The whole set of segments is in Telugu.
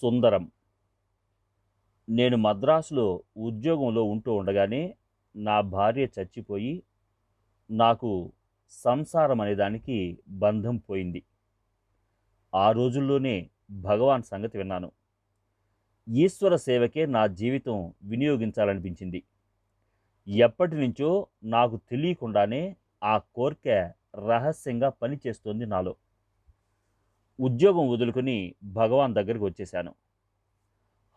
సుందరం. నేను మద్రాసులో ఉద్యోగంలో ఉంటూ ఉండగానే నా భార్య చచ్చిపోయి నాకు సంసారం అనే దానికి బంధం పోయింది. ఆ రోజుల్లోనే భగవాన్ సంగతి విన్నాను. ఈశ్వర సేవకే నా జీవితం వినియోగించాలనిపించింది. ఎప్పటినుంచో నాకు తెలియకుండానే ఆ కోర్కె రహస్యంగా పనిచేస్తోంది నాలో. ఉద్యోగం వదులుకొని భగవాన్ దగ్గరికి వచ్చేశాను.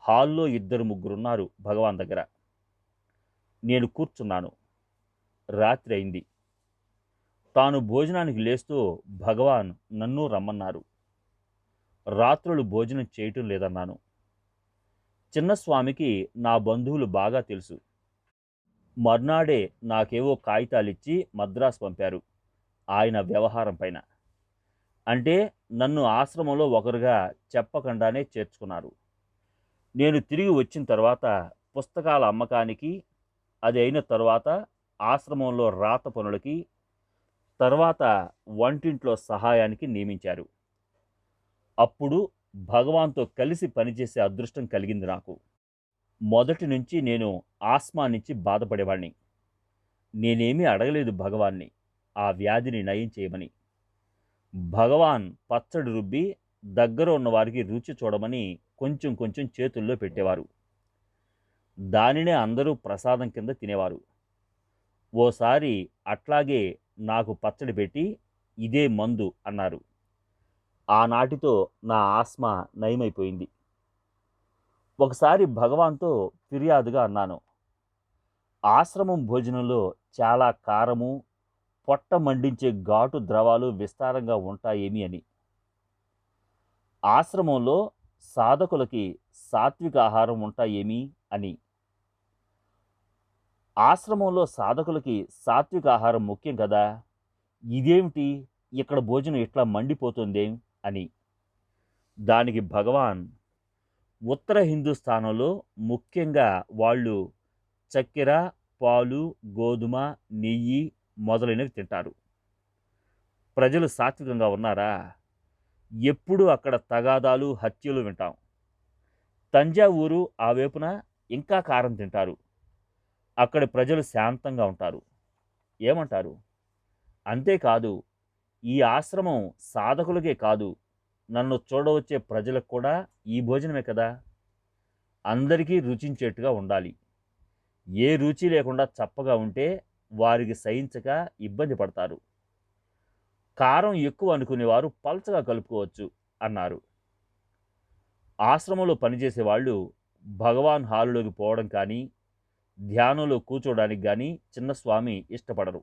హాల్లో ఇద్దరు ముగ్గురున్నారు భగవాన్ దగ్గర. నేను కూర్చున్నాను. రాత్రి అయింది. తాను భోజనానికి లేస్తూ భగవాన్ నన్ను రమ్మన్నారు. రాత్రులు భోజనం చేయటం లేదన్నాను. చిన్నస్వామికి నా బంధువులు బాగా తెలుసు. మర్నాడే నాకేవో కాగితాలిచ్చి మద్రాసు పంపారు ఆయన వ్యవహారం పైన. అంటే నన్ను ఆశ్రమంలో ఒకరుగా చెప్పకుండానే చేర్చుకున్నారు. నేను తిరిగి వచ్చిన తర్వాత పుస్తకాల అమ్మకానికి, అది అయిన తరువాత ఆశ్రమంలో రాత పనులకి, తర్వాత వంటింట్లో సహాయానికి నియమించారు. అప్పుడు భగవాన్తో కలిసి పనిచేసే అదృష్టం కలిగింది నాకు. మొదటి నుంచి నేను ఆస్మా నుంచి బాధపడేవాణ్ణి. నేనేమీ అడగలేదు భగవాన్ని ఆ వ్యాధిని నయం చేయమని. భగవాన్ పచ్చడి రుబ్బి దగ్గర ఉన్నవారికి రుచి చూడమని కొంచెం కొంచెం చేతుల్లో పెట్టేవారు. దానినే అందరూ ప్రసాదం కింద తినేవారు. ఓసారి అట్లాగే నాకు పచ్చడి పెట్టి ఇదే మందు అన్నారు. ఆనాటితో నా ఆస్మా నయమైపోయింది. ఒకసారి భగవాన్తో ఫిర్యాదుగా అన్నాను, ఆశ్రమం భోజనంలో చాలా కారము, పొట్ట మండించే ఘాటు ద్రవాలు విస్తారంగా ఉంటాయేమి అని. ఆశ్రమంలో సాధకులకి సాత్విక ఆహారం ఉంటాయేమి అని. ఆశ్రమంలో సాధకులకి సాత్విక ఆహారం ముఖ్యం కదా, ఇదేమిటి ఇక్కడ భోజనం ఇట్లా మండిపోతుందేం అని. దానికి భగవాన్, ఉత్తర హిందుస్థానంలో ముఖ్యంగా వాళ్ళు చక్కెర, పాలు, గోధుమ, నెయ్యి మొదలైనవి తింటారు. ప్రజలు సాత్వికంగా ఉన్నారా? ఎప్పుడూ అక్కడ తగాదాలు, హత్యలు వింటాం. తంజావూరు ఆ వైపున ఇంకా కారం తింటారు. అక్కడి ప్రజలు శాంతంగా ఉంటారు. ఏమంటారు? అంతేకాదు, ఈ ఆశ్రమం సాధకులకే కాదు, నన్ను చూడవచ్చే ప్రజలకు కూడా ఈ భోజనమే కదా. అందరికీ రుచించేట్టుగా ఉండాలి. ఏ రుచి లేకుండా చప్పగా ఉంటే వారికి సహించక ఇబ్బంది పడతారు. కారం ఎక్కువ అనుకునేవారు పల్చగా కలుపుకోవచ్చు అన్నారు. ఆశ్రమంలో పనిచేసే వాళ్ళు భగవాన్ హాలులోకి పోవడం కానీ, ధ్యానంలో కూర్చోవడానికి కానీ చిన్నస్వామి ఇష్టపడరు.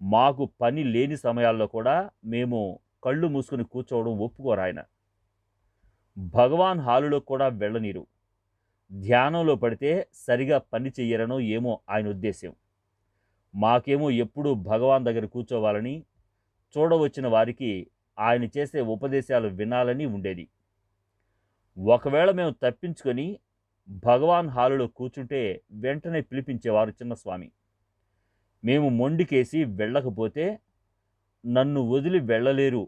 మాకు పని లేని సమయాల్లో కూడా మేము కళ్ళు మూసుకుని కూర్చోవడం ఒప్పుకోరాయన. భగవాన్ హాలులో కూడా వెళ్ళనీరు. ధ్యానంలో పడితే సరిగా పని చెయ్యరనో ఏమో ఆయన ఉద్దేశ్యం. మాకేమో ఎప్పుడూ భగవాన్ దగ్గర కూర్చోవాలని, చూడవచ్చిన వారికి ఆయన చేసే ఉపదేశాలు వినాలని ఉండేది. ఒకవేళ మేము తప్పించుకొని భగవాన్ హాలులో కూర్చుంటే వెంటనే పిలిపించేవారు చిన్నస్వామి. మేము మొండికేసి వెళ్ళకపోతే నన్ను వదిలి వెళ్ళలేరు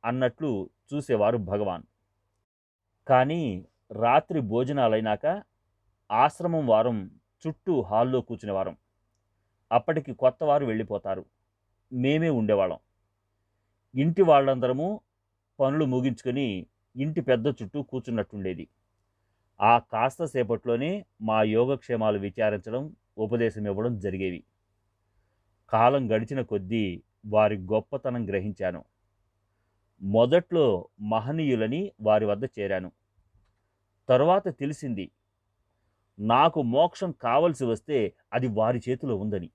అన్నట్లు చూసేవారు భగవాన్. కానీ రాత్రి భోజనాలైనాక ఆశ్రమం వారం చుట్టూ హాల్లో కూర్చునేవారం. అప్పటికి కొత్తవారు వెళ్ళిపోతారు. మేమే ఉండేవాళ్ళం. ఇంటి వాళ్ళందరము పనులు ముగించుకొని ఇంటి పెద్ద చుట్టూ కూర్చున్నట్టుండేది. ఆ కాస్త సేపట్లోనే మా యోగక్షేమాలు విచారించడం, ఉపదేశం ఇవ్వడం జరిగేవి. కాలం గడిచిన కొద్దీ వారి గొప్పతనం గ్రహించాను. మొదట్లో మహనీయులని వారి వద్ద చేరాను. తరువాత తెలిసింది, నాకు మోక్షం కావలసి వస్తే అది వారి చేతిలో ఉందని.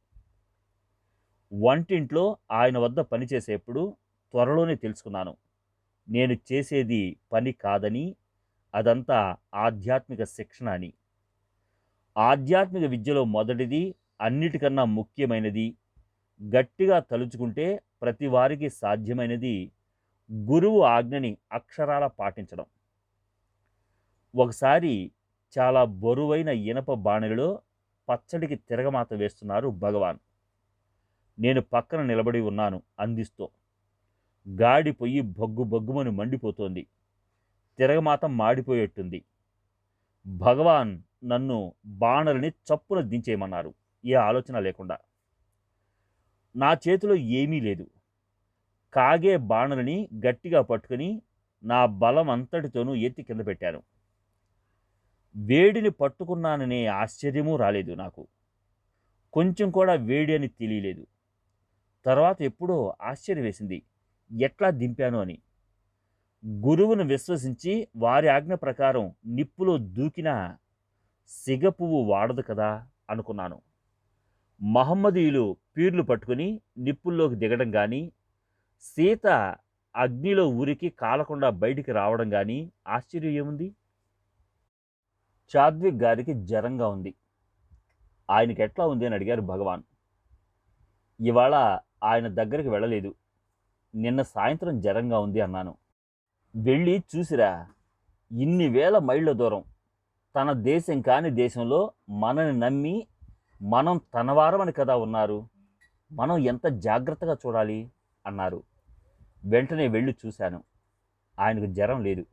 వంటింట్లో ఆయన వద్ద పనిచేసేప్పుడు త్వరలోనే తెలుసుకున్నాను, నేను చేసేది పని కాదని, అదంతా ఆధ్యాత్మిక శిక్షణ అని. ఆధ్యాత్మిక విద్యలో మొదటిది, అన్నిటికన్నా ముఖ్యమైనది, గట్టిగా తలుచుకుంటే ప్రతి వారికి సాధ్యమైనది గురువు ఆజ్ఞని అక్షరాల పాటించడం. ఒకసారి చాలా బరువైన ఇనప బాణలిలో పచ్చడికి తిరగమాత వేస్తున్నారు భగవాన్. నేను పక్కన నిలబడి ఉన్నాను అందిస్తూ. గాడి పొయ్యి బొగ్గు బొగ్గుమని మండిపోతోంది. తిరగమాత మాడిపోయేట్టుంది. భగవాన్ నన్ను బాణలని చప్పున దించేయమన్నారు, ఏ ఆలోచన లేకుండా. నా చేతిలో ఏమీ లేదు. కాగే బాణలని గట్టిగా పట్టుకుని నా బలం అంతటితోనూ ఎత్తి కింద పెట్టాను. వేడిని పట్టుకున్నాననే ఆశ్చర్యమూ రాలేదు నాకు. కొంచెం కూడా వేడి అని తెలియలేదు. తర్వాత ఎప్పుడో ఆశ్చర్యం వేసింది, ఎట్లా దింపాను అని. గురువును విశ్వసించి వారి ఆజ్ఞ ప్రకారం నిప్పులో దూకినా సిగ పువ్వు వాడదు కదా అనుకున్నాను. మహమ్మదీయులు పీర్లు పట్టుకుని నిప్పుల్లోకి దిగడం కానీ, సీత అగ్నిలో ఉరికి కాలకుండా బయటికి రావడం కానీ ఆశ్చర్యం ఏముంది? చాద్విక్ గారికి జ్వరంగా ఉంది. ఆయనకి ఎట్లా ఉంది అని అడిగారు భగవాన్. ఇవాళ ఆయన దగ్గరికి వెళ్ళలేదు. నిన్న సాయంత్రం జ్వరంగా ఉంది అన్నాను. వెళ్ళి చూసిరా, ఇన్ని వేల మైళ్ళ దూరం, తన దేశం కాని దేశంలో మనని నమ్మి మనం తనవారమని కదా ఉన్నారు. మనం ఎంత జాగ్రత్తగా చూడాలి అన్నారు. వెంటనే వెళ్ళి చూశాను. ఆయనకు జ్వరం లేదు.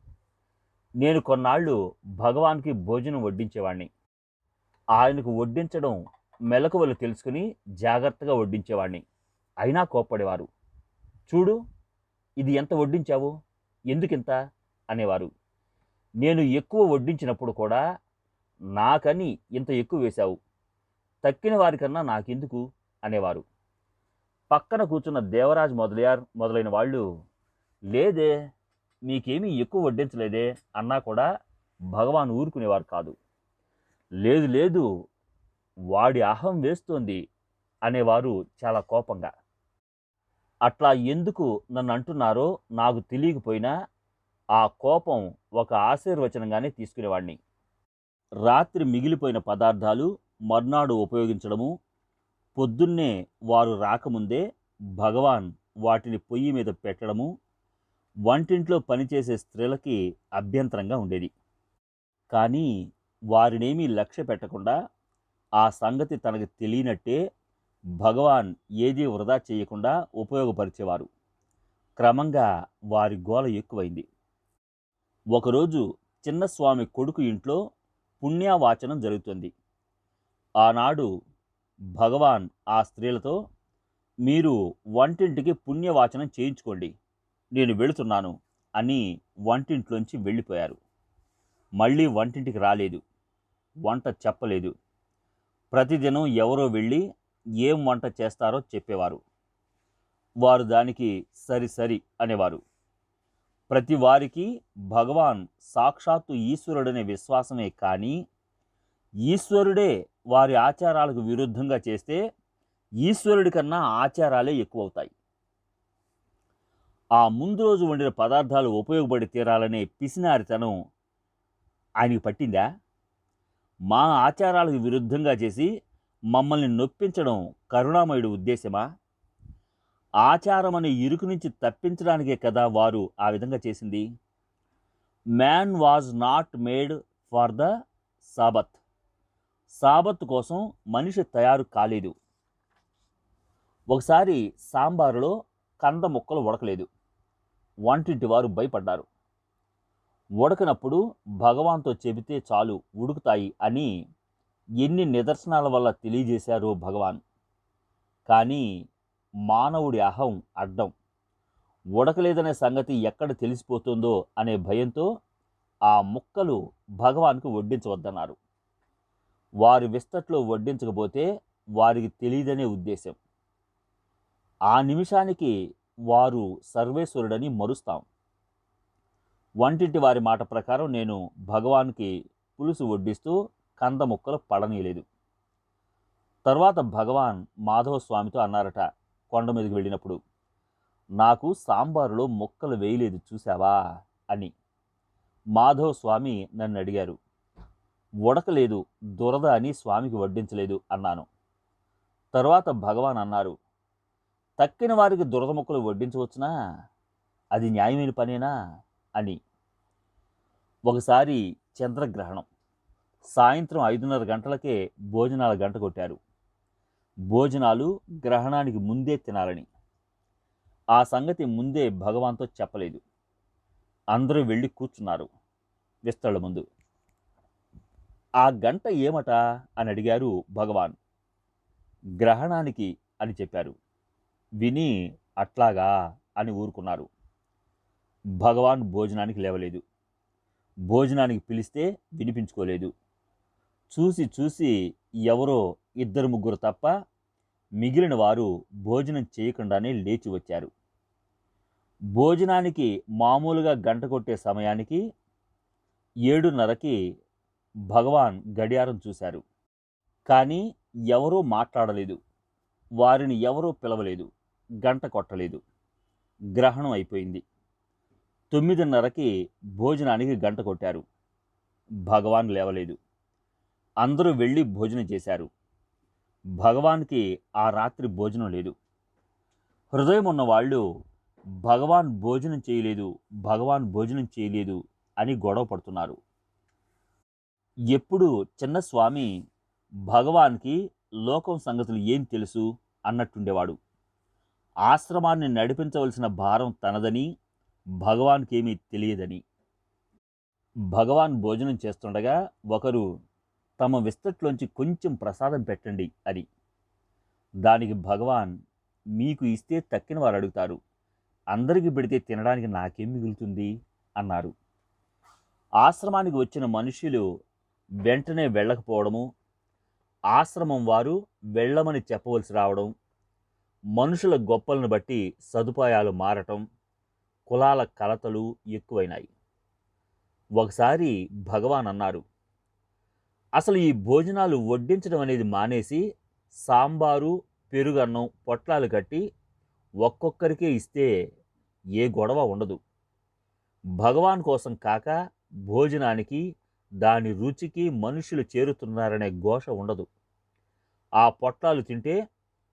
నేను కొన్నాళ్ళు భగవాన్కి భోజనం వడ్డించేవాణ్ణి. ఆయనకు వడ్డించడం మెలకువలు తెలుసుకుని జాగ్రత్తగా వడ్డించేవాణ్ణి. అయినా కోప్పడేవారు. చూడు, ఇది ఎంత వడ్డించావు, ఎందుకింత అనేవారు. నేను ఎక్కువ వడ్డించినప్పుడు కూడా నాకని ఇంత ఎక్కువ వేశావు, తక్కిన వారికన్నా నాకెందుకు అనేవారు. పక్కన కూర్చున్న దేవరాజ్ మొదలయార్ మొదలైన వాళ్ళు, లేదే మీకేమీ ఎక్కువ వడ్డించలేదే అన్నా కూడా భగవాన్ ఊరుకునేవారు కాదు. లేదు లేదు, వాడి అహం వేస్తోంది అనేవారు చాలా కోపంగా. అట్లా ఎందుకు నన్ను అంటున్నారో నాకు తెలియకపోయినా ఆ కోపం ఒక ఆశీర్వచనంగానే తీసుకునేవాడిని. రాత్రి మిగిలిపోయిన పదార్థాలు మర్నాడు ఉపయోగించడము, పొద్దున్నే వారు రాకముందే భగవాన్ వాటిని పొయ్యి మీద పెట్టడము వంటింట్లో పనిచేసే స్త్రీలకి అభ్యంతరంగా ఉండేది. కానీ వారినేమీ లక్ష్య పెట్టకుండా ఆ సంగతి తనకు తెలియనట్టే భగవాన్ ఏదీ వృధా చేయకుండా ఉపయోగపరిచేవారు. క్రమంగా వారి గోల ఎక్కువైంది. ఒకరోజు చిన్నస్వామి కొడుకు ఇంట్లో పుణ్యవాచనం జరుగుతుంది. ఆనాడు భగవాన్ ఆ స్త్రీలతో, మీరు వంటింటికి పుణ్యవాచనం చేయించుకోండి, నేను వెళుతున్నాను అని వంటింట్లోంచి వెళ్ళిపోయారు. మళ్ళీ వంటింటికి రాలేదు, వంట చెప్పలేదు. ప్రతిదినం ఎవరో వెళ్ళి ఏం వంట చేస్తారో చెప్పేవారు. వారు దానికి సరి సరి అనేవారు. ప్రతి వారికి భగవాన్ సాక్షాత్తు ఈశ్వరుడనే విశ్వాసమే, కానీ ఈశ్వరుడే వారి ఆచారాలకు విరుద్ధంగా చేస్తే ఈశ్వరుడి కన్నా ఆచారాలే ఎక్కువవుతాయి. ఆ ముందు రోజు వండిన పదార్థాలు ఉపయోగపడి తీరాలనే పిసినారితనం ఆయనకి పట్టిందా? మా ఆచారాలకు విరుద్ధంగా చేసి మమ్మల్ని నొప్పించడం కరుణామయుడి ఉద్దేశమా? ఆచారం అనే ఇరుకు నుంచి తప్పించడానికే కదా వారు ఆ విధంగా చేసింది. Man was not made for the Sabbath. Sabbath కోసం మనిషి తయారు కాలేదు. ఒకసారి సాంబారులో కంద ముక్కలు ఉడకలేదు. వంటింటి వారు భయపడ్డారు. ఉడకనప్పుడు భగవాన్తో చెబితే చాలు ఉడుకుతాయి అని ఎన్ని నిదర్శనాల వల్ల తెలియజేశారో భగవాన్. కానీ మానవుడి అహం అడ్డం. ఉడకలేదనే సంగతి ఎక్కడ తెలిసిపోతుందో అనే భయంతో ఆ ముక్కలు భగవాన్కు వడ్డించవద్దన్నారు. వారి విస్తట్లో వడ్డించకపోతే వారికి తెలియదనే ఉద్దేశం. ఆ నిమిషానికి వారు సర్వేశ్వరుడని మరుస్తాం. వంటింటి వారి మాట ప్రకారం నేను భగవాన్కి పులుసు వడ్డిస్తూ కంద ముక్కలు పడనీయలేదు. తర్వాత భగవాన్ మాధవస్వామితో అన్నారట కొండ మీదకి వెళ్ళినప్పుడు, నాకు సాంబారులో ముక్కలు వేయలేదు చూసావా అని. మాధవస్వామి నన్ను అడిగారు. ఉడకలేదు, దురద అని స్వామికి వడ్డించలేదు అన్నాను. తర్వాత భగవాన్ అన్నారు, తక్కిన వారికి దురద ముక్కలు వడ్డించవచ్చునా, అది న్యాయమైన పనేనా అని. ఒకసారి చంద్రగ్రహణం. సాయంత్రం 5:30 గంటలకే భోజనాల గంట కొట్టారు. భోజనాలు గ్రహణానికి ముందే తినాలని. ఆ సంగతి ముందే భగవాన్తో చెప్పలేదు. అందరూ వెళ్ళి కూర్చున్నారు విస్తళ్ళ ముందు. ఆ గంట ఏమట అని అడిగారు భగవాన్. గ్రహణానికి అని చెప్పారు. విని అట్లాగా అని ఊరుకున్నారు. భగవాన్ భోజనానికి లేవలేదు. భోజనానికి పిలిస్తే వినిపించుకోలేదు. చూసి చూసి ఎవరో 2-3 తప్ప మిగిలిన వారు భోజనం చేయకుండానే లేచి వచ్చారు. భోజనానికి మామూలుగా గంట కొట్టే సమయానికి 7:30కి భగవాన్ గడియారం చూశారు. కానీ ఎవరూ మాట్లాడలేదు. వారిని ఎవరూ పిలవలేదు. గంట కొట్టలేదు. గ్రహణం అయిపోయింది. 9:30కి భోజనానికి గంట కొట్టారు. భగవాన్ లేవలేదు. అందరూ వెళ్ళి భోజనం చేశారు. భగవాన్కి ఆ రాత్రి భోజనం లేదు. హృదయం ఉన్నవాళ్ళు భగవాన్ భోజనం చేయలేదు, భగవాన్ భోజనం చేయలేదు అని గొడవ పడుతున్నారు. ఎప్పుడు చిన్నస్వామి భగవాన్కి లోకం సంగతులు ఏం తెలుసు అన్నట్టుండేవాడు. ఆశ్రమాన్ని నడిపించవలసిన భారం తనదని, భగవాన్కేమీ తెలియదని. భగవాన్ భోజనం చేస్తుండగా ఒకరు తమ విస్తట్లోంచి కొంచెం ప్రసాదం పెట్టండి అని. దానికి భగవాన్, మీకు ఇస్తే తక్కిన వారు అడుగుతారు, అందరికీ పెడితే తినడానికి నాకేం మిగులుతుంది అన్నారు. ఆశ్రమానికి వచ్చిన మనుష్యులు వెంటనే వెళ్ళకపోవడము, ఆశ్రమం వారు వెళ్ళమని చెప్పవలసి రావడం, మనుషుల గొప్పలను బట్టి సదుపాయాలు మారటం, కులాల కలతలు ఎక్కువైనాయి. ఒకసారి భగవాన్ అన్నారు, అసలు ఈ భోజనాలు వడ్డించడం అనేది మానేసి సాంబారు, పెరుగన్నం పొట్లాలు కట్టి ఒక్కొక్కరికే ఇస్తే ఏ గొడవ ఉండదు. భగవాన్ కోసం కాక భోజనానికి, దాని రుచికి మనుషులు చేరుతున్నారనే ఘోష ఉండదు. ఆ పొట్లాలు తింటే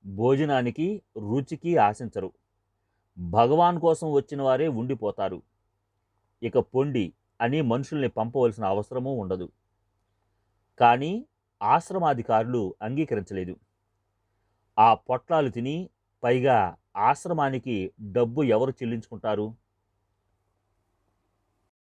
భోజనానికి, రుచికి ఆశించరు. భగవాన్ కోసం వచ్చిన వారే ఉండిపోతారు. ఇక పొండి అని మనుషుల్ని పంపవలసిన అవసరమూ ఉండదు. కానీ ఆశ్రమాధికారులు అంగీకరించలేదు. ఆ పొట్లాలు తిని పైగా ఆశ్రమానికి డబ్బు ఎవరు చెల్లించుకుంటారు?